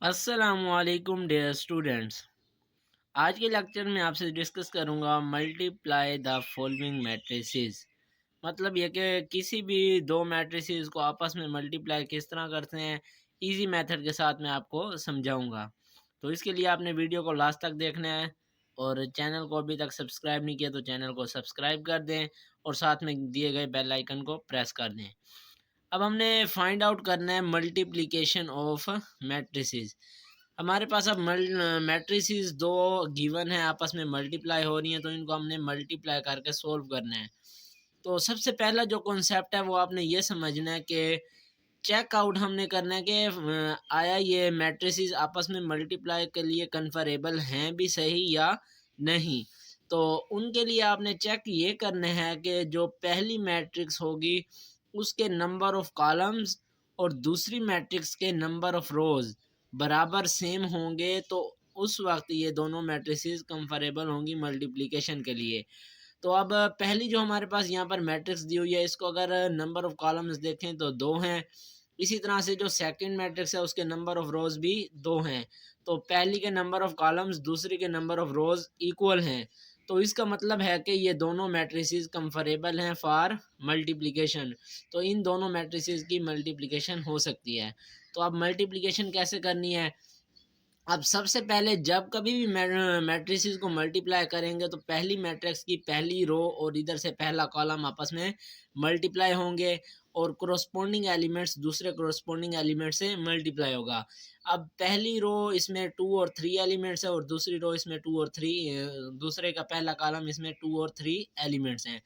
अस्सलामुअलैकुम dear students. आज के लेक्चर में आपसे डिस्कस करूंगा मल्टीप्लाई द फॉलोइंग मैट्रिसेस। मतलब ये कि किसी भी दो मैट्रिसेस को आपस में मल्टीप्लाई किस तरह करते हैं, इजी मेथड के साथ मैं आपको समझाऊंगा। तो इसके लिए आपने वीडियो को लास्ट तक देखना है और चैनल को अभी तक सब्सक्राइब नहीं किया तो चैनल को सब्सक्राइब कर दें और साथ में दिए गए बेल आइकन को प्रेस कर दें। अब हमने फाइंड आउट करना है मल्टीप्लिकेशन ऑफ मैट्रिसेस। हमारे पास अब मैट्रिसेस दो गिवन है, आपस में मल्टीप्लाई हो रही हैं, तो इनको हमने मल्टीप्लाई करके सोल्व करना है। तो सबसे पहला जो कॉन्सेप्ट है वो आपने ये समझना है कि चेक आउट हमने करना है कि आया ये मैट्रिसेस आपस में मल्टीप्लाई के लिए कन्फरेबल हैं भी सही या नहीं। तो उनके लिए आपने चेक ये करना है कि जो पहली मैट्रिक्स होगी उसके नंबर ऑफ कॉलम्स और दूसरी मैट्रिक्स के नंबर ऑफ रोज बराबर सेम होंगे, तो उस वक्त ये दोनों मैट्रिसेस कंफरेबल होंगी मल्टीप्लिकेशन के लिए। तो अब पहली जो हमारे पास यहाँ पर मैट्रिक्स दी हुई है, इसको अगर नंबर ऑफ कॉलम्स देखें तो दो हैं। इसी तरह से जो सेकंड मैट्रिक्स है उसके नंबर ऑफ रोज भी दो हैं। तो पहली के नंबर ऑफ कॉलम्स दूसरी के नंबर ऑफ रोज इक्वल हैं। तो इसका मतलब है कि ये दोनों मैट्रिसेस कंफरेबल हैं फॉर मल्टीप्लिकेशन। तो इन दोनों मैट्रिसेस की मल्टीप्लिकेशन हो सकती है। तो अब मल्टीप्लिकेशन कैसे करनी है? अब सबसे पहले जब कभी भी मैट्रिसेस को मल्टीप्लाई करेंगे तो पहली मैट्रिक्स की पहली रो और इधर से पहला कॉलम आपस में मल्टीप्लाई होंगे और कोरोस्पोंडिंग एलिमेंट्स दूसरे कोरोस्पोंडिंग एलिमेंट से मल्टीप्लाई होगा। अब पहली रो इसमें 2 और 3 एलिमेंट्स है और दूसरी रो इसमें 2 और 3, दूसरे का पहला कॉलम इसमें 2 और 3 एलिमेंट्स हैं।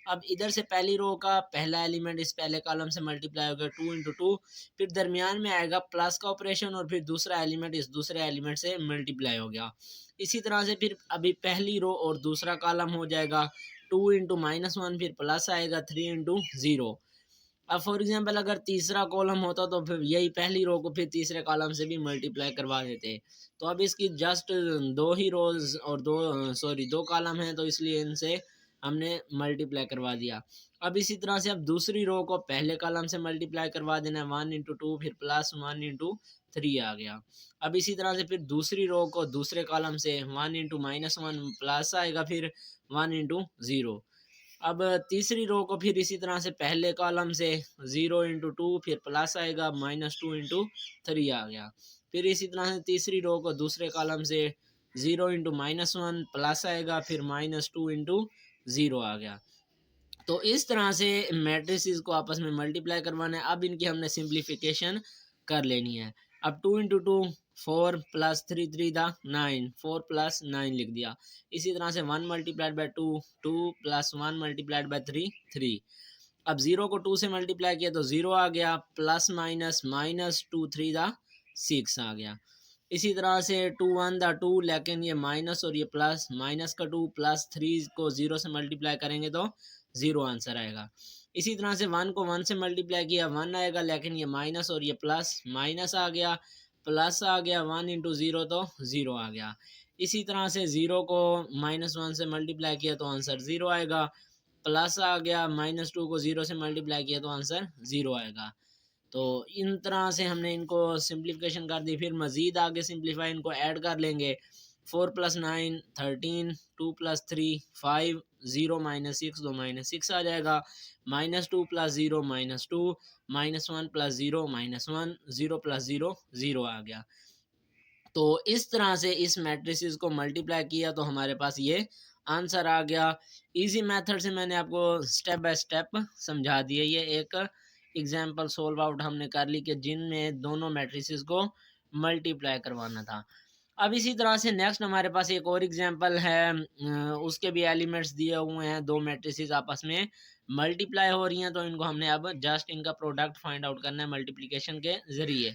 अब इधर से पहली रो का पहला एलिमेंट इस पहले कॉलम से मल्टीप्लाई होगा 2 इंटू 2, फिर दरमियान में आएगा प्लस का ऑपरेशन और फिर दूसरा एलिमेंट इस दूसरे एलिमेंट से मल्टीप्लाई हो गया। इसी तरह से फिर अभी पहली रो और दूसरा कॉलम हो जाएगा 2 इंटू -1, फिर प्लस आएगा 3 इंटू 0। अब फॉर एग्जांपल अगर तीसरा कॉलम होता तो फिर यही पहली रो को फिर तीसरे कॉलम से भी मल्टीप्लाई करवा देते। तो अब इसकी जस्ट दो ही रोज और दो कॉलम हैं, तो इसलिए इनसे हमने मल्टीप्लाई करवा दिया। अब इसी तरह से अब दूसरी रो को पहले कॉलम से मल्टीप्लाई करवा देना है 1 इंटू 2, फिर प्लस 1 इंटू 3 आ गया। अब इसी तरह से फिर दूसरी रो को दूसरे कॉलम से 1 इंटू -1 प्लस आएगा, फिर 1 इंटू 0। अब तीसरी रो को फिर इसी तरह से पहले कॉलम से 0 इंटू 2, फिर प्लस आएगा -2 इंटू 3 आ गया। फिर इसी तरह से तीसरी रो को दूसरे कॉलम से 0 इंटू -1 प्लस आएगा, फिर -2 इंटू 0 आ गया। तो इस तरह से मैट्रिसेस को आपस में मल्टीप्लाई करवाना है। अब इनकी हमने सिंप्लीफिकेशन कर लेनी है। अब 2 इंटू 2 4 प्लस 3 3 9, 4 + 9 लिख दिया। इसी तरह से 1 × 2 2 + 1 × 3 3। अब 0 को 2 से मल्टीप्लाई किया तो 0 आ गया, प्लस माइनस -2 3 6 आ गया। इसी तरह से 2 1 2, लेकिन ये माइनस और ये प्लस, -2 प्लस 3 को 0 से मल्टीप्लाई करेंगे तो 0 आंसर आएगा। इसी तरह से 1 को 1 से मल्टीप्लाई किया 1 आएगा, लेकिन ये माइनस और ये प्लस, माइनस आ गया, प्लस आ गया, 1 इंटू 0 तो 0 आ गया। इसी तरह से 0 को -1 से मल्टीप्लाई किया तो आंसर 0 आएगा, प्लस आ गया, -2 को 0 से मल्टीप्लाई किया तो आंसर 0 आएगा। तो इन तरह से हमने इनको सिंप्लीफिकेशन कर दी। फिर मज़ीद आगे सिंप्लीफाई इनको ऐड कर लेंगे। 4 + 9 13, 2 + 3 5, 0 - 6 2 -6 आ जाएगा, -2 + 0 -2, -1 + 0 -1, 0 + 0 0 आ गया। तो इस तरह से इस मैट्रिसेस को मल्टीप्लाई किया तो हमारे पास ये आंसर आ गया। इजी मेथड से मैंने आपको स्टेप बाय स्टेप समझा दिया। ये एक एग्जांपल सोल्व आउट हमने कर ली कि जिनमें दोनों मैट्रिसेस को मल्टीप्लाई करवाना था। अब इसी तरह से नेक्स्ट हमारे पास एक और एग्जांपल है, उसके भी एलिमेंट्स दिए हुए हैं, दो मैट्रिसेस आपस में मल्टीप्लाई हो रही हैं, तो इनको हमने अब जस्ट इनका प्रोडक्ट फाइंड आउट करना है मल्टीप्लिकेशन के ज़रिए।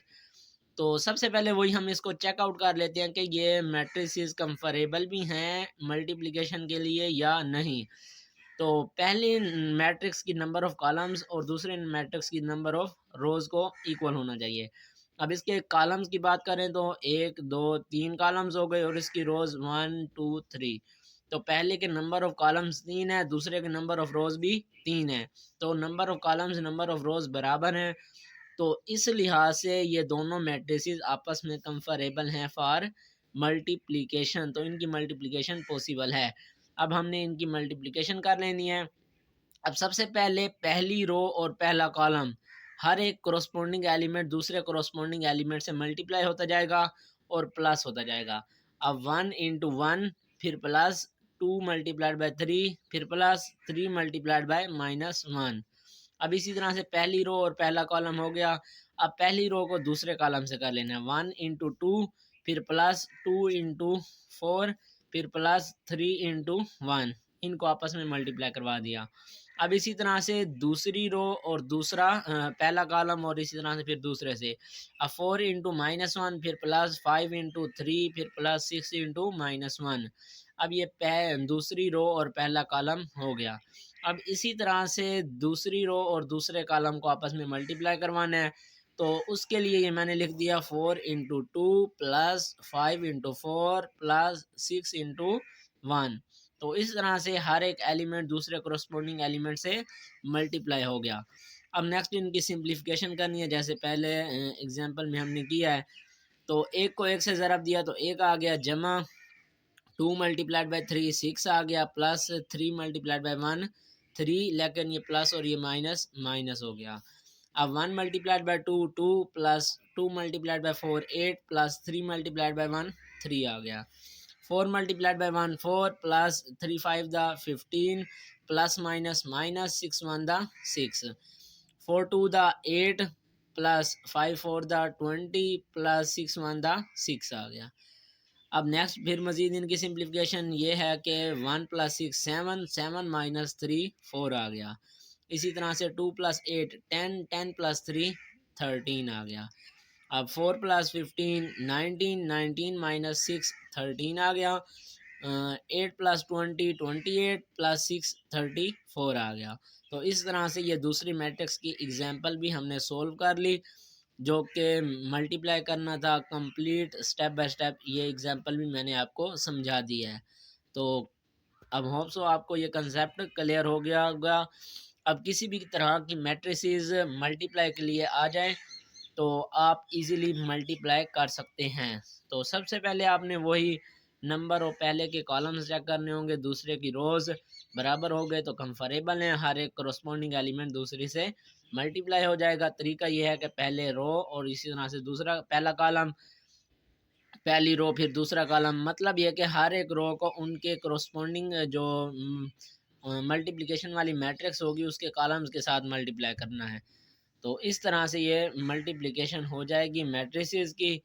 तो सबसे पहले वही हम इसको चेकआउट कर लेते हैं कि ये मैट्रिसेस कंफरेबल भी हैं मल्टीप्लिकेशन के लिए या नहीं। तो पहली मैट्रिक्स की नंबर ऑफ कॉलम्स और दूसरे मैट्रिक्स की नंबर ऑफ रोज को इक्वल होना चाहिए। अब इसके कॉलम्स की बात करें तो 1 2 3 कॉलम्स हो गए और इसकी रोज 1 2 3। तो पहले के नंबर ऑफ कॉलम्स 3 है, दूसरे के नंबर ऑफ रोज भी 3 है। तो number of columns number of रोज बराबर हैं, तो इस लिहाज से ये दोनों मैट्रिसेस आपस में कंफरेबल हैं फॉर मल्टीप्लिकेशन, तो इनकी मल्टीप्लिकेशन पॉसिबल है। अब हमने इनकी मल्टीप्लिकेशन कर लेनी है। अब सबसे पहले पहली रो और पहला कॉलम, हर एक कोरोस्पोंडिंग एलिमेंट दूसरे कोरोस्पोंडिंग एलिमेंट से मल्टीप्लाई होता जाएगा और प्लस होता जाएगा। अब 1 × 1 फिर प्लस 2 × 3 फिर प्लस 3 × -1। अब इसी तरह से पहली रो और पहला कॉलम हो गया। अब पहली रो को दूसरे कॉलम से कर लेना है, 1 × 2 फिर प्लस 2 × 4 फिर प्लस 3 × 1, इनको आपस में मल्टीप्लाई करवा दिया। अब इसी तरह से दूसरी रो और दूसरा पहला कॉलम और इसी तरह से फिर दूसरे से। अब 4 × -1 फिर प्लस 5 × 3 फिर प्लस 6 × -1। अब ये दूसरी रो और पहला कॉलम हो गया। अब इसी तरह से दूसरी रो और दूसरे कॉलम को आपस में मल्टीप्लाई करवाना है, तो उसके लिए ये मैंने लिख दिया 4 × 2 प्लस 5 × 4 प्लस 6 × 1। तो इस तरह से हर एक एलिमेंट दूसरे कोरस्पोंडिंग एलिमेंट से मल्टीप्लाई हो गया। अब नेक्स्ट इनकी सिंप्लीफिकेशन करनी है, जैसे पहले एग्जांपल में हमने किया है। तो एक को एक से ज़रब दिया तो एक आ गया, जमा 2 × 3 6 आ गया, प्लस 3 × 1 3, लेकिन ये प्लस और ये माइनस माइनस हो गया। अब 1 × 2 2 प्लस 2 × 4 8 प्लस 3 × 1 3 आ गया। 4 × 1 4 plus 3 5 15 plus minus minus 6 1 6 4 2 8 plus 5 4 20 plus 6 1 6 आ गया। अब नेक्स्ट फिर मजीद इनकी सिंप्लीफिकेशन ये है कि 1 + 6 7 7 - 3 4 आ गया। इसी तरह से 2 + 8 10 10 + 3 13 आ गया। अब 4 + 15 19 19 - 6 13 आ गया। 8 + 20 28 + 6 34 आ गया। तो इस तरह से ये दूसरी मैट्रिक्स की एग्जांपल भी हमने सोल्व कर ली, जो कि मल्टीप्लाई करना था कंप्लीट स्टेप बाय स्टेप। ये एग्जांपल भी मैंने आपको समझा दिया है। तो अब होप सो आपको ये कंसेप्ट क्लियर हो गया होगा। अब किसी भी तरह की मैट्रिसेस मल्टीप्लाई के लिए आ जाए तो आप इजीली मल्टीप्लाई कर सकते हैं। तो सबसे पहले आपने वही नंबर और पहले के कॉलम्स चेक करने होंगे, दूसरे की रोज़ बराबर हो गए तो कंफरेबल हैं, हर एक करस्पॉन्डिंग एलिमेंट दूसरे से मल्टीप्लाई हो जाएगा। तरीका यह है कि पहले रो और इसी तरह से दूसरा पहला कॉलम, पहली रो फिर दूसरा कॉलम, मतलब यह कि हर एक रो को उनके करस्पॉन्डिंग जो मल्टीप्लिकेशन वाली मैट्रिक्स होगी उसके कॉलम्स के साथ मल्टीप्लाई करना है। तो इस तरह से ये मल्टीप्लिकेशन हो जाएगी मैट्रिसेस की।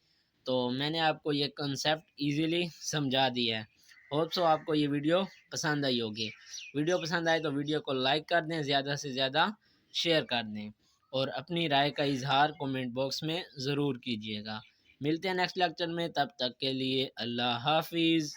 तो मैंने आपको ये कंसेप्ट इजीली समझा दिया है। होप सो आपको ये वीडियो पसंद आई होगी। वीडियो पसंद आए तो वीडियो को लाइक कर दें, ज़्यादा से ज़्यादा शेयर कर दें और अपनी राय का इजहार कमेंट बॉक्स में ज़रूर कीजिएगा। मिलते हैं नेक्स्ट लेक्चर में, तब तक के लिए अल्लाह हाफिज़।